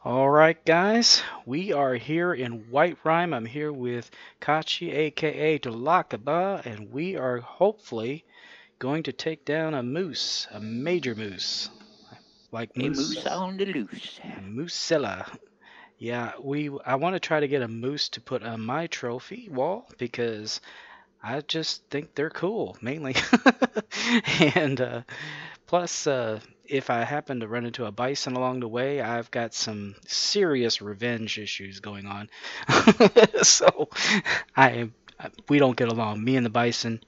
Alright guys, we are here in Whiterime. I'm here with Kache aka Dulakaba, and we are hopefully going to take down a moose, a major moose. Like moose on the loose. A moosella. Yeah, I want to try to get a moose to put on my trophy wall because I just think they're cool, mainly. And plus, if I happen to run into a bison along the way, I've got some serious revenge issues going on. So we don't get along. Me and the bison,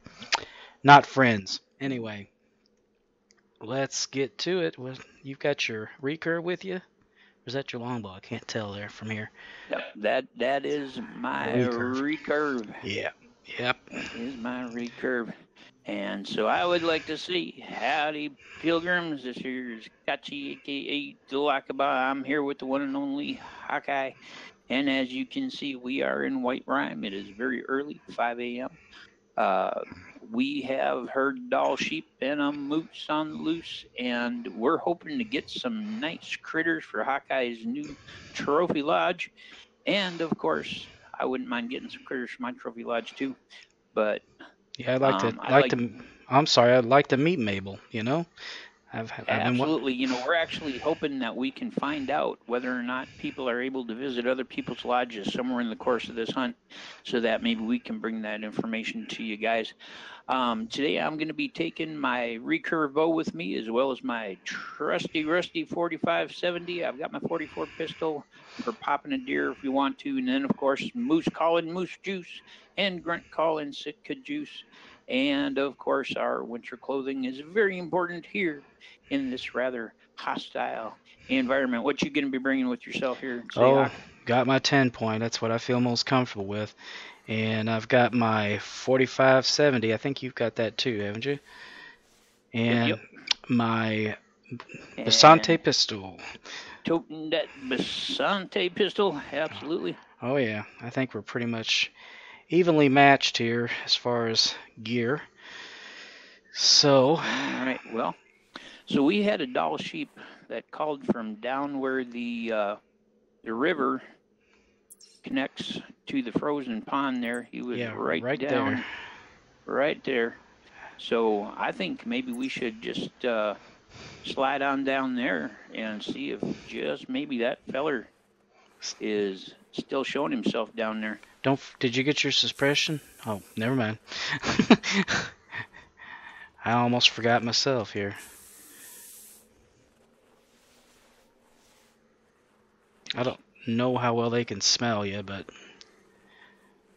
not friends. Anyway, let's get to it. You've got your recurve with you? Or is that your longbow? I can't tell there from here. Yep, that is my recurve. Yeah. Yep. That is my recurve. And so I would like to say, howdy pilgrims, this here is Kache aka Dulakaba. I'm here with the one and only Hawkeye. And as you can see, we are in Whiterime. It is very early, 5 a.m. We have heard doll sheep and a moose on the loose, and we're hoping to get some nice critters for Hawkeye's new trophy lodge. And of course, I wouldn't mind getting some critters for my trophy lodge too. But yeah, I'm sorry, I'd like to meet Mabel, you know? Absolutely. You know, we're actually hoping that we can find out whether or not people are able to visit other people's lodges somewhere in the course of this hunt so that maybe we can bring that information to you guys. Today I'm going to be taking my recurve bow with me as well as my trusty rusty 45-70. I've got my 44 pistol for popping a deer if you want to. And then, of course, moose calling moose juice and grunt calling Sitka juice. And, of course, our winter clothing is very important here in this rather hostile environment. What you going to be bringing with yourself here today? Got my 10-point. That's what I feel most comfortable with. And I've got my 45-70. I think you've got that too, haven't you? And yep. My Bison pistol. Toting that Bison pistol, absolutely. Oh, yeah. I think we're pretty much evenly matched here as far as gear. So, all right, well, so we had a doll sheep that called from down where the river connects to the frozen pond there. He was right down there. Right there. So I think maybe we should just slide on down there and see if just maybe that feller is still showing himself down there. Did you get your suppression? Oh, never mind. I almost forgot myself here. I don't know how well they can smell you, but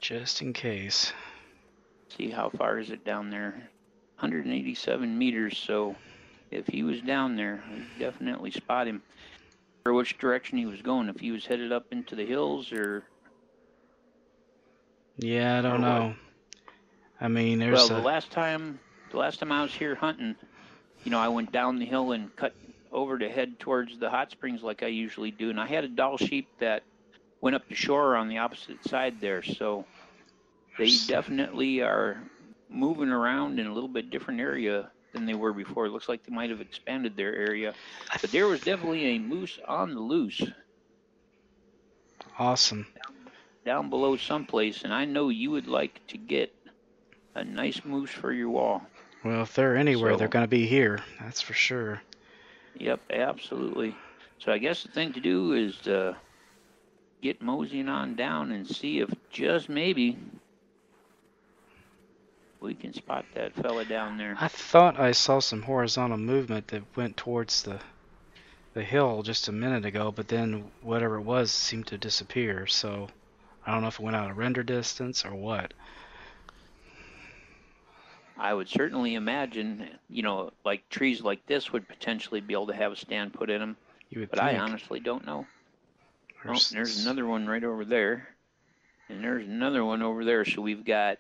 just in case. See, how far is it down there? 187 meters, so if he was down there, I'd definitely spot him. Or which direction he was going, if he was headed up into the hills or... Yeah, I don't know. I mean, there's the last time I was here hunting, you know, I went down the hill and cut over to head towards the hot springs like I usually do, and I had a doll sheep that went up the shore on the opposite side there, so they definitely are moving around in a little bit different area than they were before. It looks like they might have expanded their area, but there was definitely a moose on the loose. Awesome. Down below someplace, and I know you would like to get a nice moose for your wall. Well, if they're anywhere, they're going to be here. That's for sure. Yep, absolutely. So I guess the thing to do is to get moseying on down and see if just maybe We can spot that fella down there. I thought I saw some horizontal movement that went towards the hill just a minute ago, but then whatever it was seemed to disappear, so I don't know if it went out of render distance or what. I would certainly imagine, you know, like trees like this would potentially be able to have a stand put in them, but I honestly don't know. Oh, there's another one right over there, and there's another one over there, so we've got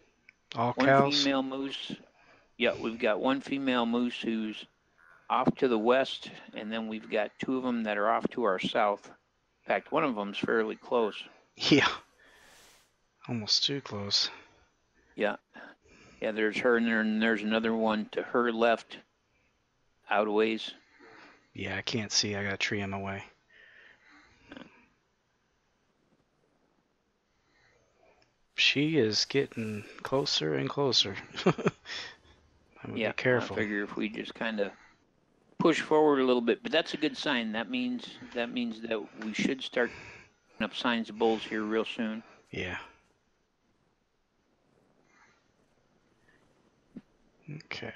all one cows? Female moose. Yeah, we've got one female moose who's off to the west, and then we've got two of them that are off to our south. In fact, one of them's fairly close. Yeah, almost too close. Yeah, there's her, and there's another one to her left, out a ways. Yeah, I can't see. I got a tree in my way. She is getting closer and closer. I'm gonna be careful. I figure if we just kind of push forward a little bit, but that's a good sign. That means that we should start putting up signs of bulls here real soon. Yeah. Okay.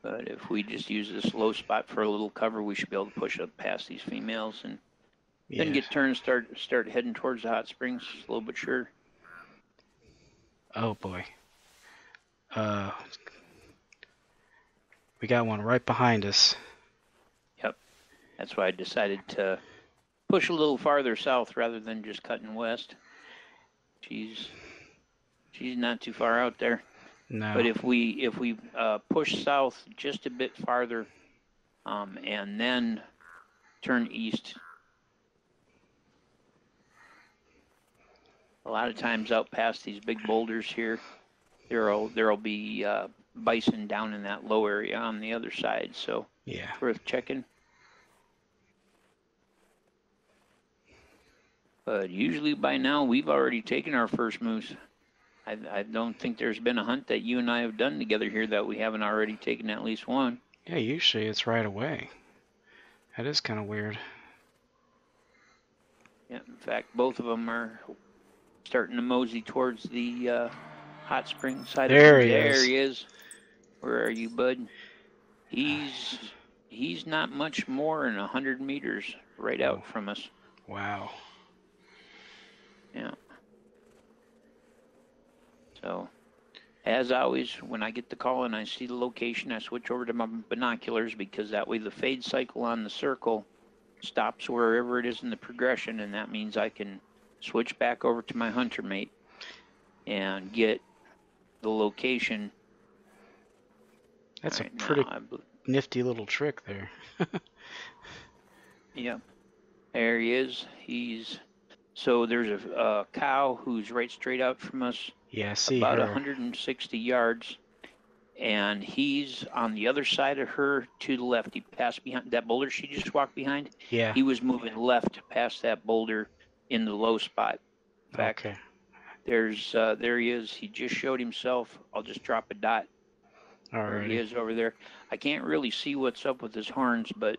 But if we just use this low spot for a little cover, we should be able to push up past these females and then get turned, start heading towards the hot springs, slow but sure. Oh boy. We got one right behind us. Yep. That's why I decided to push a little farther south rather than just cutting west. She's not too far out there. No. But if we push south just a bit farther, and then turn east, a lot of times out past these big boulders here, there'll be bison down in that low area on the other side. So yeah, it's worth checking. But usually by now we've already taken our first moose. I don't think there's been a hunt that you and I have done together here that we haven't already taken at least one. Yeah, usually it's right away. That is kind of weird. Yeah, in fact, both of them are starting to mosey towards the hot spring side. There he is. Where are you, bud? He's not much more than 100 meters right out from us. Wow. Yeah. So, as always, when I get the call and I see the location, I switch over to my binoculars because that way the fade cycle on the circle stops wherever it is in the progression, and that means I can switch back over to my hunter mate and get the location. That's a pretty nifty little trick there. Yep. There he is. So there's a cow who's right straight out from us. Yeah, I see about her. 160 yards, and he's on the other side of her to the left. He passed behind that boulder she just walked behind. Yeah. He was moving left past that boulder in the low spot. In fact, okay. There he is. He just showed himself. I'll just drop a dot. There he is over there. I can't really see what's up with his horns, but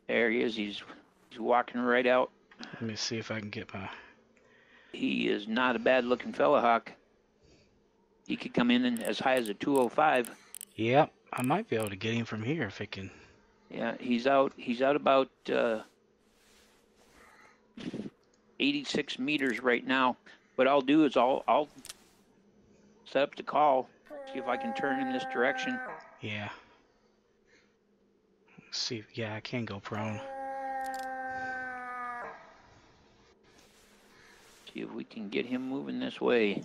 there he is. He's walking right out. Let me see if I can get my... He is not a bad-looking fella, Hawk. He could come in as high as a 205. Yep, I might be able to get him from here if I can. Yeah, he's out about 86 meters right now. What I'll do is I'll set up the call, see if I can turn him this direction. Yeah. Let's see. Yeah, I can go prone. See if we can get him moving this way.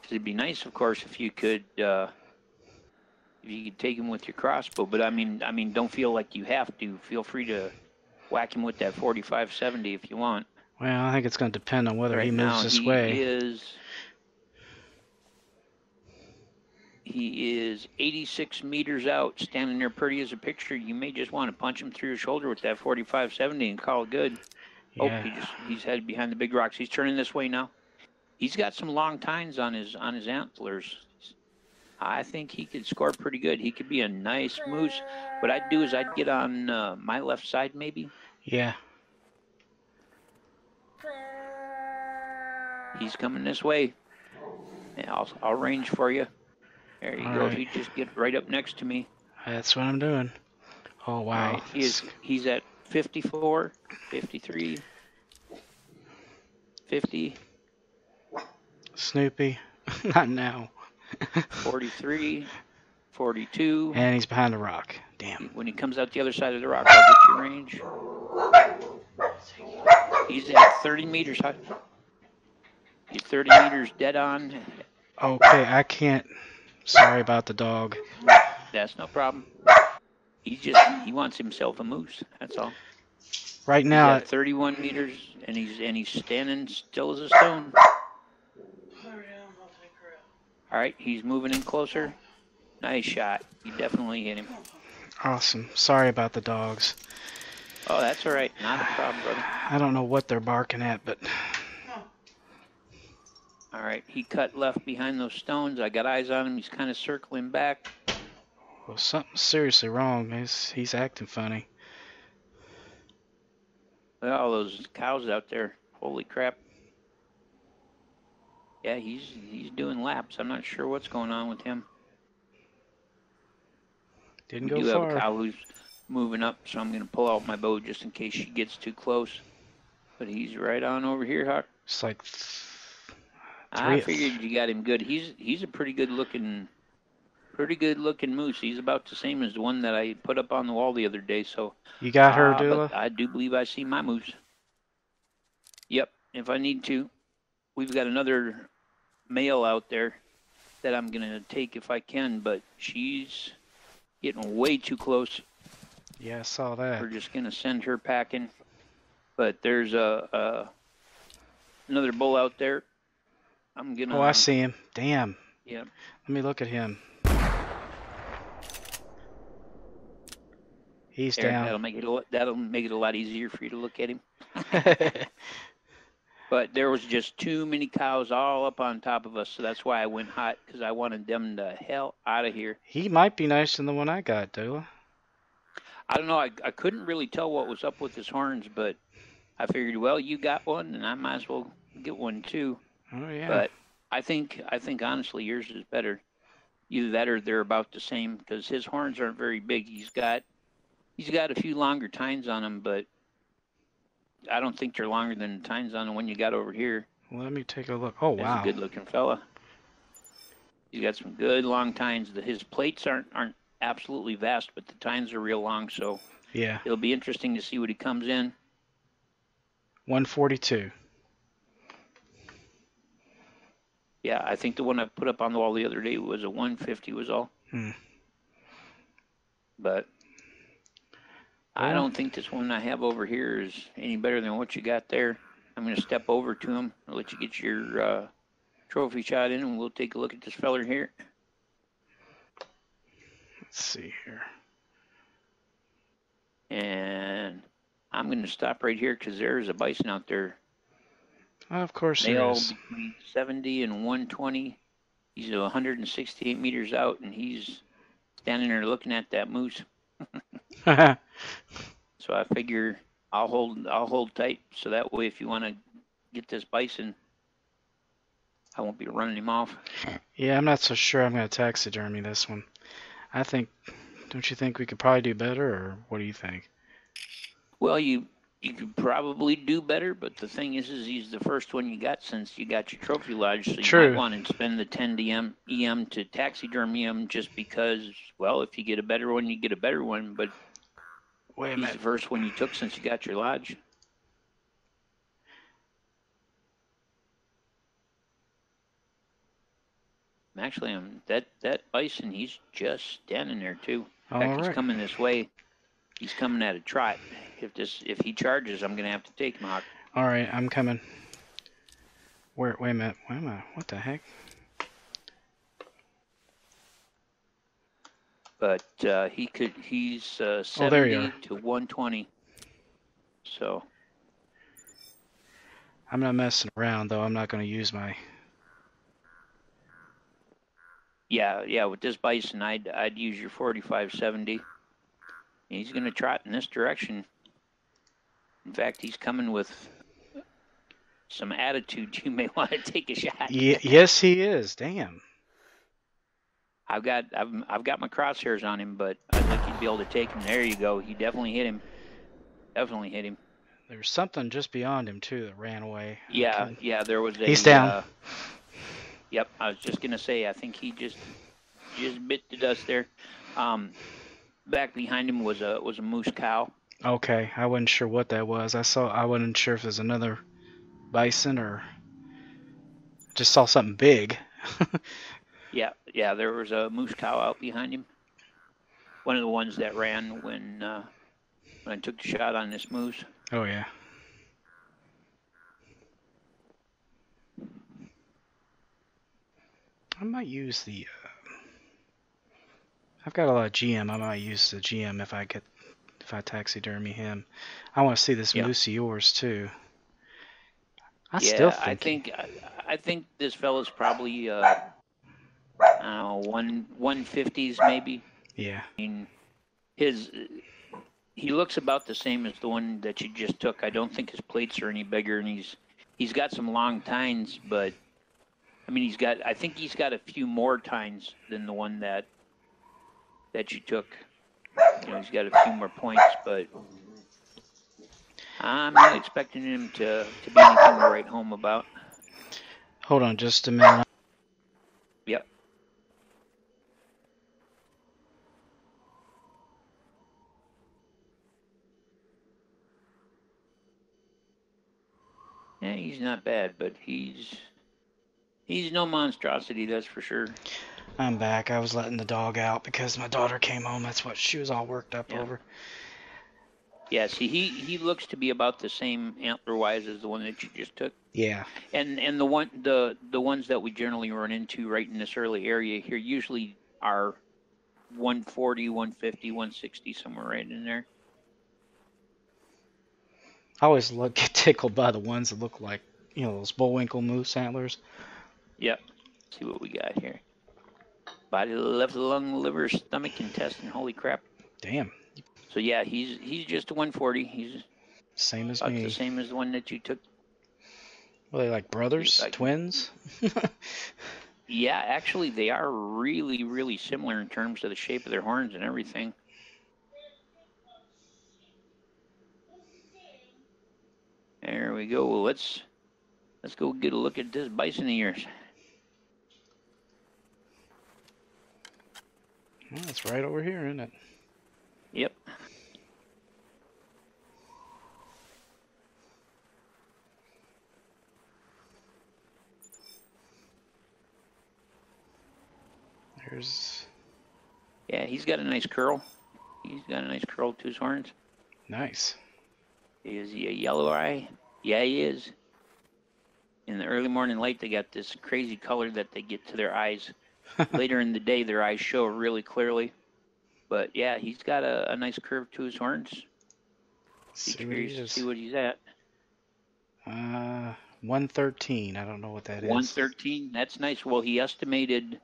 It'd be nice, of course, if you could take him with your crossbow. But I mean, don't feel like you have to. Feel free to whack him with that 45-70 if you want. Well, I think it's going to depend on whether he moves this way. He is 86 meters out, standing there pretty as a picture. You may just want to punch him through your shoulder with that 45-70 and call it good. Yeah. Oh, he's headed behind the big rocks. He's turning this way now. He's got some long tines on his antlers. I think he could score pretty good. He could be a nice moose. What I'd do is I'd get on my left side maybe. Yeah. He's coming this way. Yeah, I'll range for you. There you go. Right. If you just get right up next to me. That's what I'm doing. Oh, wow. Right. He's at 54, 53, 50. Snoopy. Not now. 43, 42. And he's behind the rock. Damn. When he comes out the other side of the rock, I'll get your range. He's at 30 meters high. He's 30 meters dead on. Okay, I can't. Sorry about the dog. That's no problem. He wants himself a moose. That's all. Right now, he's at 31 meters, and he's standing still as a stone. All right, he's moving in closer. Nice shot. You definitely hit him. Awesome. Sorry about the dogs. Oh, that's all right. Not a problem, brother. I don't know what they're barking at, but... All right, he cut left behind those stones. I got eyes on him. He's kind of circling back. Well, something's seriously wrong. He's acting funny. Look at all those cows out there. Holy crap. Yeah, he's doing laps. I'm not sure what's going on with him. Didn't go far. We do far. have a cow who's moving up, so I'm going to pull out my bow just in case she gets too close. But he's right on over here, Hawk. It's like... I figured you got him good. He's a pretty good looking moose. He's about the same as the one that I put up on the wall the other day. So you got her, Dula? I do believe I see my moose. Yep, if I need to. We've got another male out there that I'm gonna take if I can, but she's getting way too close. Yeah, I saw that. We're just gonna send her packing. But there's another bull out there. I'm gonna. Oh, I see him. Damn. Yeah. Let me look at him. He's there, down. That'll make it a lot easier for you to look at him. But there was just too many cows all up on top of us, so that's why I went hot, because I wanted them the hell out of here. He might be nicer than the one I got, Dula. I don't know. I couldn't really tell what was up with his horns, but I figured, well, you got one, and I might as well get one too. Oh yeah. But I think honestly yours is better. Either that or they're about the same, because his horns aren't very big. He's got a few longer tines on him, but I don't think they're longer than the tines on the one you got over here. Let me take a look. Oh wow. He's a good looking fella. He's got some good long tines. His plates aren't absolutely vast, but the tines are real long, so yeah. It'll be interesting to see what he comes in. 142. Yeah, I think the one I put up on the wall the other day was a 150 was all. But I don't think this one I have over here is any better than what you got there. I'm going to step over to him. I'll let you get your trophy shot in, and we'll take a look at this feller here. Let's see here. And I'm going to stop right here because there's a bison out there. Of course there is. Between 70 and 120. He's 168 meters out, and he's standing there looking at that moose. So I figure I'll hold tight, so that way if you want to get this bison, I won't be running him off. Yeah, I'm not so sure I'm going to taxidermy this one. Don't you think we could probably do better, or what do you think? Well, you could probably do better, but the thing is he's the first one you got since you got your trophy lodge, so you might want to spend the 10 EM to taxidermy him just because, well, if you get a better one, you get a better one, but wait a minute. He's the first one you took since you got your lodge. Actually, that bison, he's just standing there too. In fact, he's coming this way. He's coming at a trot. If he charges, I'm gonna have to take him out. All right, I'm coming. Wait a minute. Wait a minute. What the heck? But he's 70 to 120. So I'm not messing around though. I'm not gonna use my. Yeah. With this bison, I'd use your 45-70. He's gonna trot in this direction. In fact, he's coming with some attitude, you may want to take a shot. Yes, he is. Damn. I've got my crosshairs on him, but I think he'd be able to take him. There you go. He definitely hit him. Definitely hit him. There's something just beyond him too that ran away. Yeah, yeah. There was a. He's down. Yep. I was just gonna say. I think he just bit the dust there. Back behind him was a moose cow. Okay, I wasn't sure what that was. I wasn't sure if it was another bison or just saw something big. Yeah. There was a moose cow out behind him. One of the ones that ran when I took the shot on this moose. Oh yeah. I might use the. I've got a lot of GM. I might use the GM if I taxidermy him. I want to see this moose of yours too. I think this fella's probably I don't know, 150s maybe. Yeah. I mean, he looks about the same as the one that you just took. I don't think his plates are any bigger, and he's got some long tines, but I mean I think he's got a few more tines than the one that you took. You know, he's got a few more points, but I'm not expecting him to be anything to write home about. Hold on just a minute. Yep. Yeah, he's not bad, but he's no monstrosity, that's for sure. I'm back. I was letting the dog out because my daughter came home. That's what she was all worked up over. Yeah, see, he looks to be about the same antler-wise as the one that you just took. Yeah. And the ones that we generally run into right in this early area here usually are 140, 150, 160, somewhere right in there. I always get tickled by the ones that look like, those bullwinkle moose antlers. Yep. Let's see what we got here. Body, left lung, liver, stomach, intestine. Holy crap. Damn. So yeah, he's just a 140. He's same as about me. The same as the one that you took. Well, they like brothers, twins. Yeah, actually, they are really, really similar in terms of the shape of their horns and everything. There we go. Well, let's go get a look at this bison of yours. Well, it's right over here, isn't it? Yep. Yeah, he's got a nice curl. He's got a nice curl to his horns. Nice. Is he a yellow eye? Yeah, he is. In the early morning light, they got this crazy color that they get to their eyes. Later in the day, their eyes show really clearly. But yeah, he's got a nice curve to his horns. Be curious to see what he's at. 113. I don't know what that is. 113. That's nice. Well, he estimated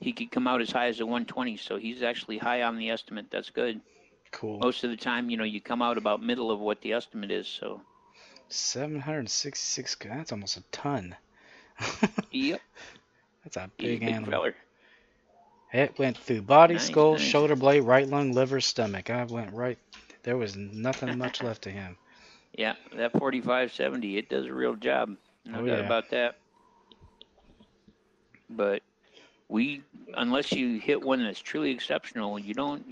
he could come out as high as a 120, so he's actually high on the estimate. That's good. Cool. Most of the time, you come out about middle of what the estimate is. So 766. That's almost a ton. Yep. That's a big animal. Feller. It went through body, skull, shoulder blade, right lung, liver, stomach. I went right. There was nothing much left to him. Yeah, that 45-70, it does a real job. No doubt about that. But unless you hit one that's truly exceptional, you don't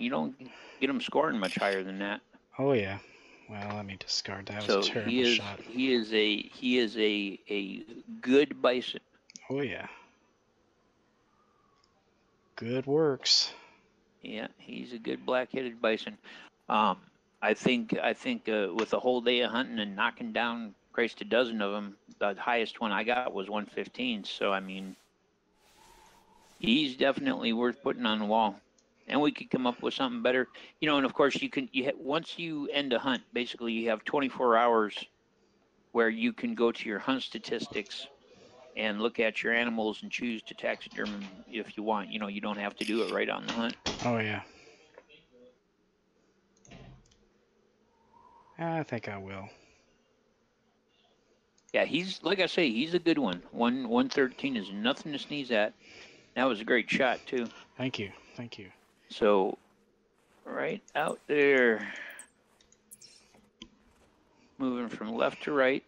get them scoring much higher than that. Oh yeah. Well, let me discard that. That was a terrible shot. He is a good bison. Oh yeah. Good works. Yeah, he's a good black-headed bison. I think with a whole day of hunting and knocking down Christ a dozen of them, the highest one I got was 115. So I mean, he's definitely worth putting on the wall. And we could come up with something better, And of course, once you end a hunt, basically you have 24 hours where you can go to your hunt statistics and look at your animals and choose to taxiderm if you want. You don't have to do it right on the hunt. Oh yeah. I think I will. Yeah, he's, like I say, he's a good one. 113 is nothing to sneeze at. That was a great shot, too. Thank you. Thank you. So, right out there. Moving from left to right.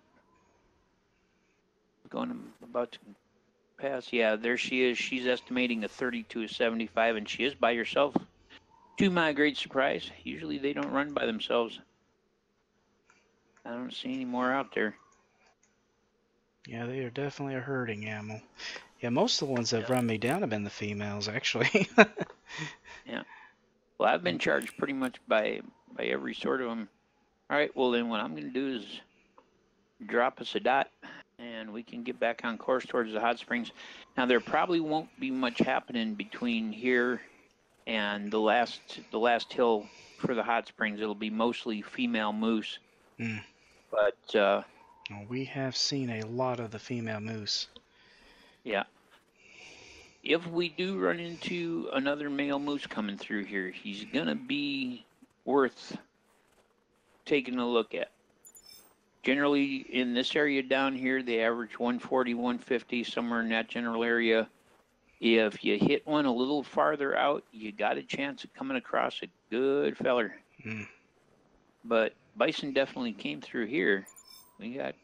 About to pass. Yeah, there she is. She's estimating a 30 to a 75, and she is by herself. To my great surprise. Usually they don't run by themselves. I don't see any more out there. Yeah, they are definitely a herding animal. Yeah, most of the ones that have run me down have been the females, actually. Yeah. Well, I've been charged pretty much by every sort of them. All right, well, then what I'm going to do is drop us a dot, and we can get back on course towards the hot springs. Now, there probably won't be much happening between here and the last hill for the hot springs. It'll be mostly female moose. Mm. But we have seen a lot of the female moose. Yeah. If we do run into another male moose coming through here, he's going to be worth taking a look at. Generally, in this area down here, they average 140, 150, somewhere in that general area. If you hit one a little farther out, you got a chance of coming across a good feller. Mm. But bison definitely came through here. We got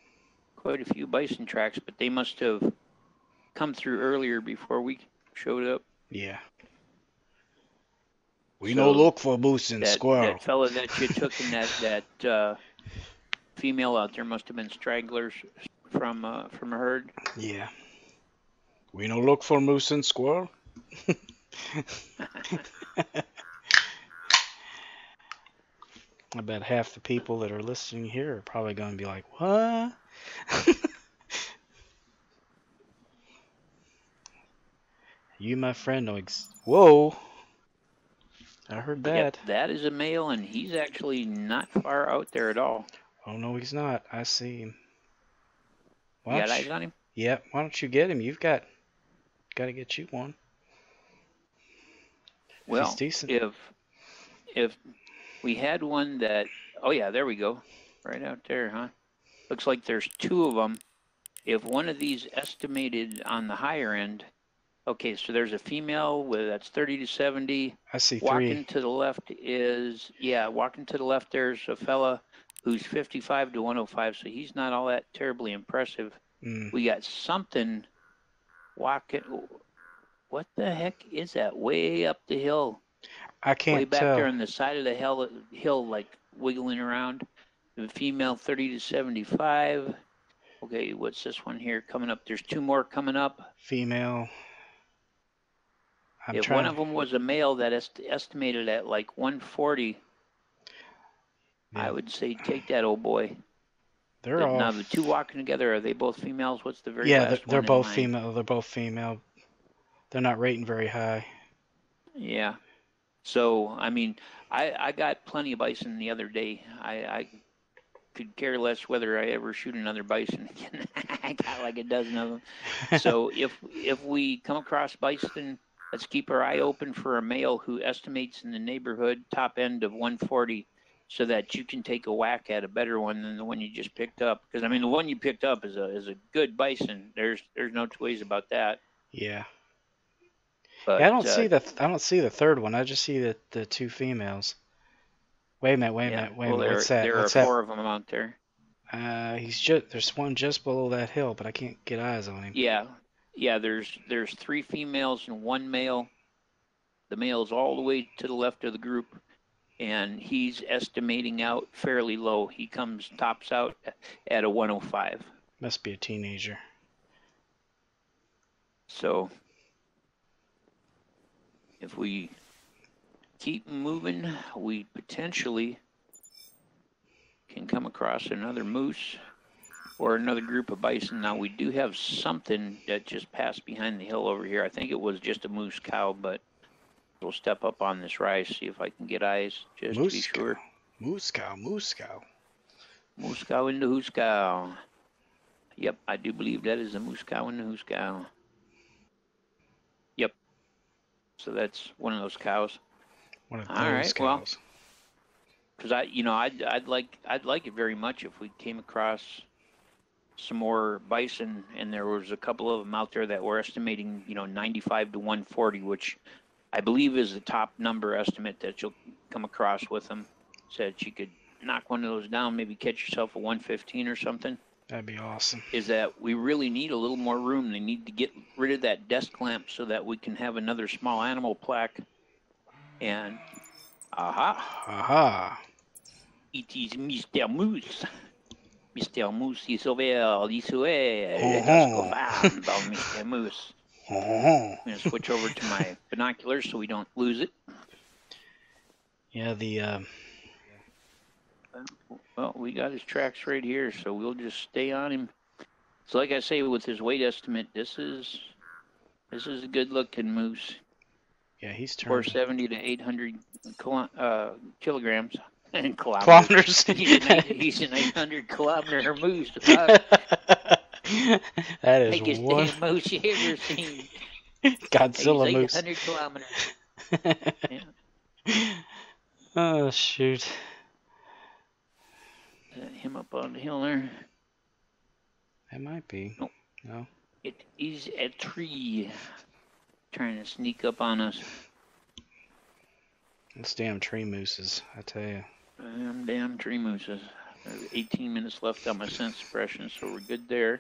quite a few bison tracks, but they must have come through earlier before we showed up. Yeah. We no look for moose and squirrel. That fella that you took in that female out there must have been stragglers from a herd. Yeah. We no look for moose and squirrel. I bet half the people that are listening here are probably going to be like, what? You, my friend, know whoa. I heard that. Yep, that is a male, and he's actually not far out there at all. Oh, no, he's not. I see him. You got eyes on him? Yep. Why don't you get him? You've got to get you one. Well, he's decent. If we had one that, oh yeah, there we go. Right out there, huh? Looks like there's two of them. If one of these estimated on the higher end, okay, so there's a female that's 30 to 70. I see three. Walking to the left there's a fella who's 55 to 105, so he's not all that terribly impressive. Mm. We got something walking. What the heck is that? Way up the hill. I can't tell. Way back there on the side of the hill, like wiggling around. The female 30 to 75. Okay, what's this one here coming up? There's two more coming up. Female. If one of them was a male that estimated at like 140, yeah. I would say take that old boy. Now the two walking together, are they both females? What's the very last one? Yeah, they're both female. They're both female. They're not rating very high. Yeah. So, I mean, I got plenty of bison the other day. I could care less whether I ever shoot another bison again. I got like a dozen of them. So if we come across bison, let's keep our eye open for a male who estimates in the neighborhood top end of 140 so that you can take a whack at a better one than the one you just picked up. Because, I mean, the one you picked up is a good bison. There's no two ways about that. Yeah. But, yeah, I don't see the third one. I just see the two females. Wait a minute. Well, What's that? There are four of them out there. There's one just below that hill, but I can't get eyes on him. Yeah. There's three females and one male. The male's all the way to the left of the group, and he's estimating out fairly low. He tops out at a 105. Must be a teenager. So if we keep moving, we potentially can come across another moose or another group of bison. Now, we do have something that just passed behind the hill over here. I think it was just a moose cow, but we'll step up on this rise, see if I can get eyes just to be sure. Moose cow. Moose cow in the hoose cow. Yep, I do believe that is a moose cow in the hoose cow. Yep. So that's one of those cows. One of those cows. Because I'd like it very much if we came across some more bison, and there was a couple of them out there that were estimating, 95 to 140, which I believe is the top number estimate that you'll come across with them. Said you could knock one of those down, maybe catch yourself a 115 or something. That'd be awesome. Is that we really need a little more room. They need to get rid of that desk lamp so that we can have another small animal plaque. And aha, it is Mr. Moose. Mr. Moose is over this way. Let us go find Mr. Moose. I'm going to switch over to my binoculars so we don't lose it. Yeah, well, we got his tracks right here, so we'll just stay on him. So like I say, with his weight estimate, this is a good-looking moose. Yeah, he's turned 470 to 800 kilograms and kilometers. He's an 800-kilometer moose. That is biggest one damn moose you ever seen. Godzilla moose. 800 kilometers. Yeah. Oh shoot! Him up on the hill there. That might be. Nope. No. It is a tree trying to sneak up on us. Those damn tree mooses, I tell you. Damn tree mooses. There's 18 minutes left on my scent suppression, so we're good there.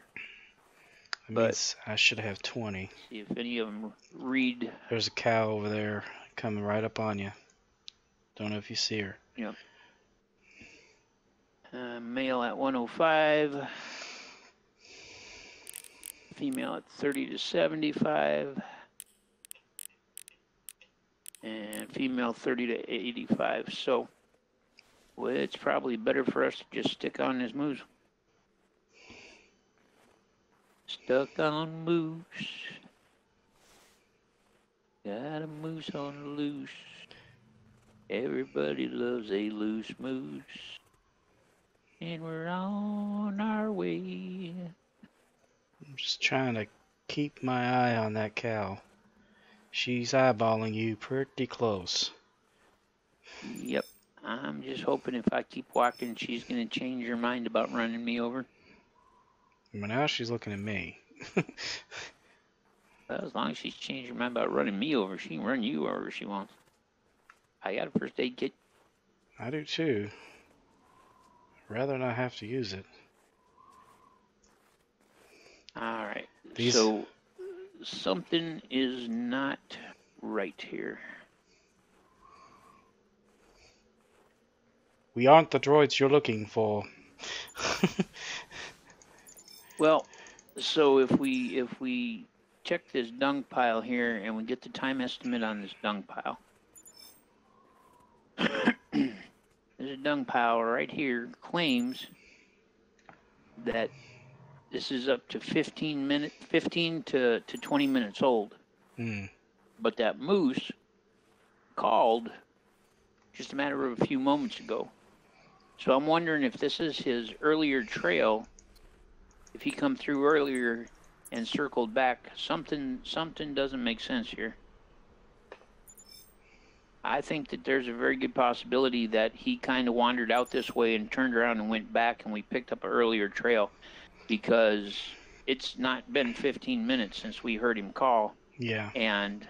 But I should have 20. See if any of them read. There's a cow over there coming right up on you. Don't know if you see her. Yep. Male at 105. Female at 30 to 75. And female 30 to 85. So, well, it's probably better for us to just stick on this moose. Stuck on moose. Got a moose on the loose. Everybody loves a loose moose. And we're on our way. I'm just trying to keep my eye on that cow. She's eyeballing you pretty close. Yep. I'm just hoping if I keep walking, she's going to change her mind about running me over. But now she's looking at me. Well, as long as she's changed her mind about running me over, she can run you over if she wants. I got a first aid kit. I do too. I'd rather not have to use it. All right. So something is not right here. We aren't the droids you're looking for. Well, so if we check this dung pile here and we get the time estimate on this dung pile. There's a dung pile right here claims that this is up to 15 to 20 minutes old. But that moose called just a matter of a few moments ago. So I'm wondering if this is his earlier trail. If he come through earlier and circled back, something doesn't make sense here. I think that there's a very good possibility that he kind of wandered out this way and turned around and went back, and we picked up an earlier trail, because it's not been 15 minutes since we heard him call. Yeah. And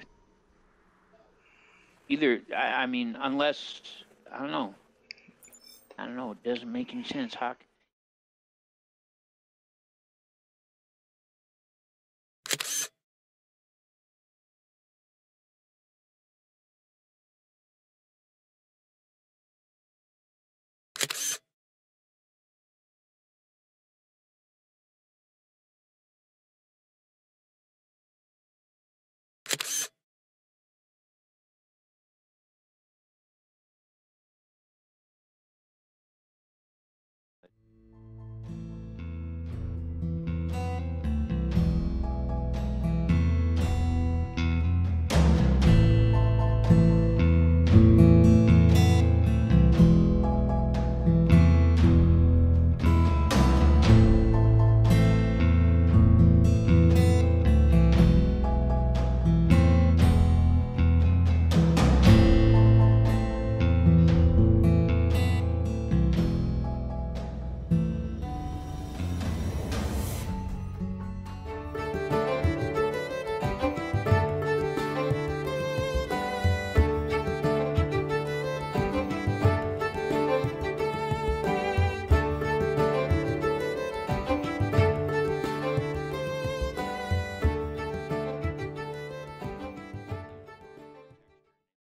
either, I mean, unless, I don't know, it doesn't make any sense, Hawk.